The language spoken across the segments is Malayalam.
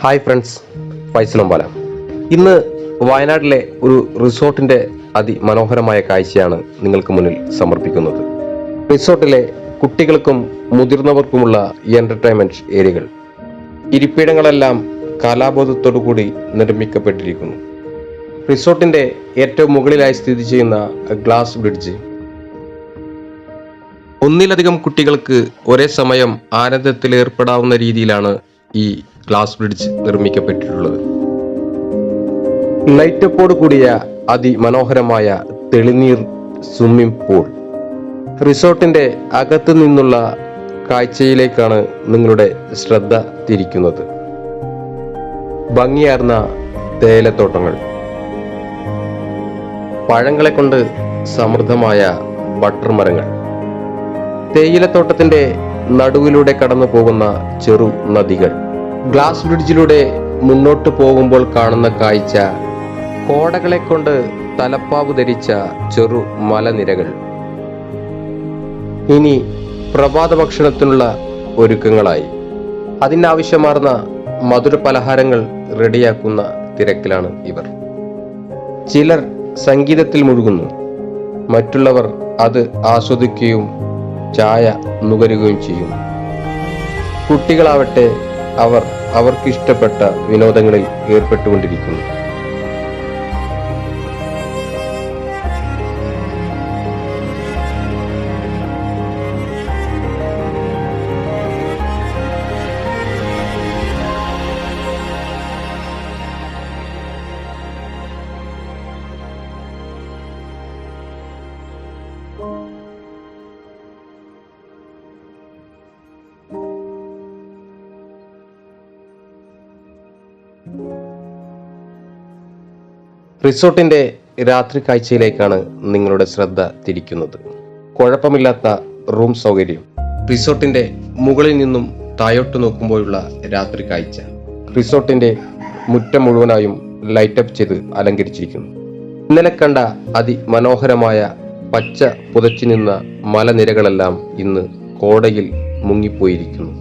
Hi friends, ഫൈസലൊമ്പാല. ഇന്ന് വയനാട്ടിലെ ഒരു റിസോർട്ടിന്റെ അതിമനോഹരമായ കാഴ്ചയാണ് നിങ്ങൾക്ക് മുന്നിൽ സമർപ്പിക്കുന്നത്. റിസോർട്ടിലെ കുട്ടികൾക്കും മുതിർന്നവർക്കുമുള്ള എന്റർടൈൻമെന്റ് ഏരിയകൾ, ഇരിപ്പിടങ്ങളെല്ലാം കലാബോധത്തോടുകൂടി നിർമ്മിക്കപ്പെട്ടിരിക്കുന്നു. റിസോർട്ടിന്റെ ഏറ്റവും മുകളിലായി സ്ഥിതി ചെയ്യുന്ന ഗ്ലാസ് ബ്രിഡ്ജ് ഒന്നിലധികം കുട്ടികൾക്ക് ഒരേ സമയം ആനന്ദത്തിൽ ഏർപ്പെടാവുന്ന രീതിയിലാണ് ഈ ഗ്ലാസ് ബ്രിഡ്ജ് നിർമ്മിക്കപ്പെട്ടിട്ടുള്ളത്. ലൈറ്റപ്പോട് കൂടിയ അതിമനോഹരമായ തെളിനീർ സ്വിമ്മിംഗ് പൂൾ. റിസോർട്ടിന്റെ അകത്തു നിന്നുള്ള കാഴ്ചയിലേക്കാണ് നിങ്ങളുടെ ശ്രദ്ധ തിരിക്കുന്നത്. ഭംഗിയാർന്ന തേയിലത്തോട്ടങ്ങൾ, പഴങ്ങളെ കൊണ്ട് സമൃദ്ധമായ ബട്ടർ മരങ്ങൾ, തേയിലത്തോട്ടത്തിന്റെ നടുവിലൂടെ കടന്നു പോകുന്ന ചെറു നദികൾ. ഗ്ലാസ് ബ്രിഡ്ജിലൂടെ മുന്നോട്ട് പോകുമ്പോൾ കാണുന്ന കാഴ്ച, കോടകളെ കൊണ്ട് തലപ്പാവ് ധരിച്ച ചെറു മലനിരകൾ. ഇനി പ്രഭാത ഭക്ഷണത്തിനുള്ള ഒരുക്കങ്ങളായി. അതിനാവശ്യമാർന്ന മധുര പലഹാരങ്ങൾ റെഡിയാക്കുന്ന തിരക്കിലാണ് ഇവർ. ചിലർ സംഗീതത്തിൽ മുഴുകുന്നു, മറ്റുള്ളവർ അത് ആസ്വദിക്കുകയും ചായ നുകരുകയും ചെയ്യുന്നു. കുട്ടികളാവട്ടെ അവർക്കിഷ്ടപ്പെട്ട വിനോദങ്ങളിൽ ഏർപ്പെട്ടുകൊണ്ടിരിക്കുന്നു. റിസോർട്ടിന്റെ രാത്രി കാഴ്ചയിലേക്കാണ് നിങ്ങളുടെ ശ്രദ്ധ തിരിക്കുന്നത്. കുഴപ്പമില്ലാത്ത റൂം സൗകര്യം, റിസോർട്ടിന്റെ മുകളിൽ നിന്നും താഴോട്ട് നോക്കുമ്പോഴുള്ള രാത്രി കാഴ്ച. റിസോർട്ടിന്റെ മുറ്റം മുഴുവനായും ലൈറ്റപ്പ് ചെയ്ത് അലങ്കരിച്ചിരിക്കുന്നു. ഇന്നലെ കണ്ട അതിമനോഹരമായ പച്ച പുതച്ചു നിന്ന മലനിരകളെല്ലാം ഇന്ന് കോടയിൽ മുങ്ങിപ്പോയിരിക്കുന്നു.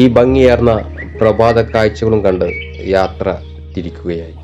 ഈ ഭംഗിയാർന്ന പ്രഭാത കാഴ്ചകളും കണ്ട് യാത്ര തിരിക്കുകയായി.